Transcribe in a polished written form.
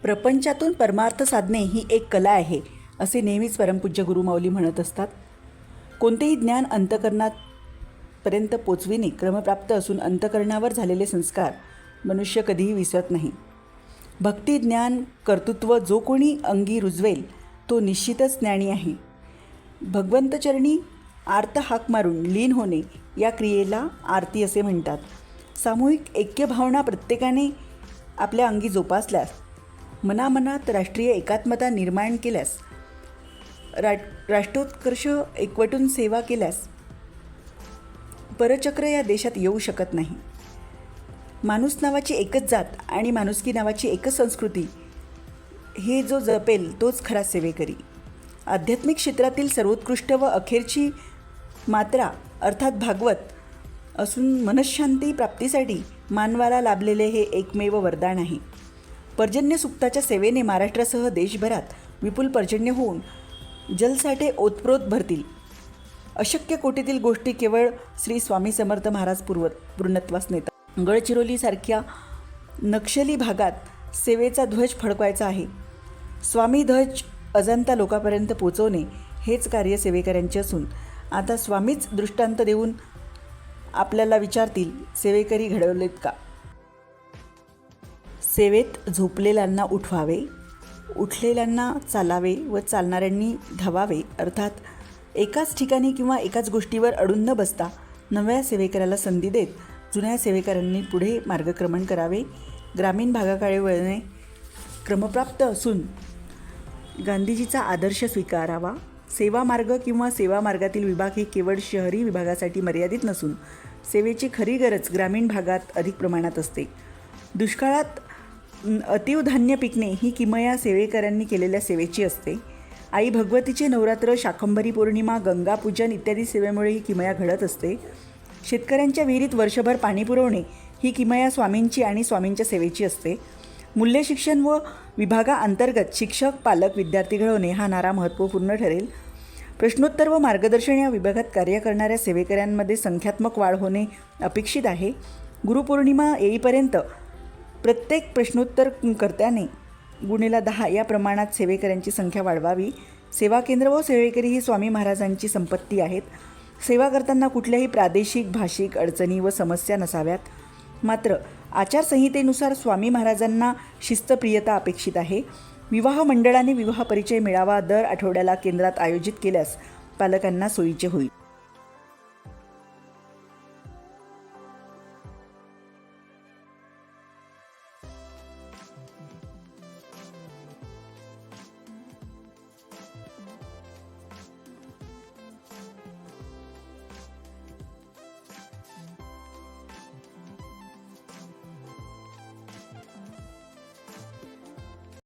प्रपंचातून परमार्थ साधणे ही एक कला आहे असे नेहमीच परमपूज्य गुरुमाऊली म्हणत असतात. कोणतेही ज्ञान अंतःकरणापर्यंत पोचविणे क्रमप्राप्त असून अंतःकरणावर झालेले संस्कार मनुष्य कधीही विसरत नाही. भक्ती, ज्ञान, कर्तृत्व जो कोणी अंगी रुजवेल तो निश्चितच ज्ञानी आहे. भगवंतचरणी आर्त हाक मारून लीन होणे या क्रियेला आरती असे म्हणतात. सामूहिक ऐक्यभावना प्रत्येकाने आपल्या अंगी जोपासल्यास, मनामनात राष्ट्रीय एकात्मता निर्माण केल्यास, राष्ट्रोत्कर्ष एकवटून सेवा केल्यास परचक्र या देशात येऊ शकत नाही. माणूस नावाची एकच जात आणि माणुसकी नावाची एकच संस्कृती हे जो जपेल तोच खरा सेवेकरी. आध्यात्मिक क्षेत्रातील सर्वोत्कृष्ट व अखेरची मात्रा अर्थात भागवत असून मनःशांती प्राप्तीसाठी मानवाला लाभलेले हे एकमेव वरदान आहे. पर्जन्य सुक्ताच्या सेवेने महाराष्ट्रासह देशभरात विपुल पर्जन्य होऊन जलसाठे ओतप्रोत भरतील. अशक्य कोटीतील गोष्टी केवळ श्री स्वामी समर्थ महाराज पूर्णत्वास नेतात. गडचिरोलीसारख्या नक्षली भागात सेवेचा ध्वज फडकवायचा आहे. स्वामी ध्वज अजंता लोकांपर्यंत पोचवणे हेच कार्य सेवेकऱ्यांचे असून आता स्वामीच दृष्टांत देऊन आपल्याला विचारतील, सेवेकरी घडवलेत का? सेवेत झोपलेल्यांना उठवावे, उठलेल्यांना चालावे व चालणाऱ्यांनी धावावे. अर्थात एकाच ठिकाणी किंवा एकाच गोष्टीवर अडून न बसता नव्या सेवेकऱ्याला संधी देत जुन्या सेवेकऱ्यांनी पुढे मार्गक्रमण करावे. ग्रामीण भागाकडे वळणे क्रमप्राप्त असून गांधीजीचा आदर्श स्वीकारावा. सेवा मार्ग किंवा सेवा मार्गातील विभाग हे केवळ शहरी विभागासाठी मर्यादित नसून सेवेची खरी गरज ग्रामीण भागात अधिक प्रमाणात असते. दुष्काळात अतीव धान्य पिकणे ही किमया सेवेकऱ्यांनी केलेल्या सेवेची असते. आई भगवतीचे नवरात्र, शाकंभरी पौर्णिमा, गंगापूजन इत्यादी सेवेमुळे ही किमया घडत असते. शेतकऱ्यांच्या विहिरीत वर्षभर पाणी पुरवणे ही किमया स्वामींची आणि स्वामींच्या सेवेची असते. मूल्य शिक्षण व विभागाअंतर्गत शिक्षक, पालक, विद्यार्थी घडवणे हा नारा महत्त्वपूर्ण ठरेल. प्रश्नोत्तर व मार्गदर्शन या विभागात कार्य करणाऱ्या सेवेकऱ्यांमध्ये संख्यात्मक वाढ होणे अपेक्षित आहे. गुरुपौर्णिमा येईपर्यंत प्रत्येक प्रश्नोत्तरकर्त्याने गुणेला 10 या प्रमाणात सेवेकऱ्यांची संख्या वाढवावी. सेवा केंद्र व सेवेकरी ही स्वामी महाराजांची संपत्ती आहेत. सेवा करताना कुठल्याही प्रादेशिक, भाषिक अडचणी व समस्या नसाव्यात. मात्र आचारसंहितेनुसार स्वामी महाराजांना शिस्तप्रियता अपेक्षित आहे. विवाह मंडळाने विवाह परिचय मेळावा दर आठवड्याला केंद्रात आयोजित केल्यास पालकांना सोयीचे होईल.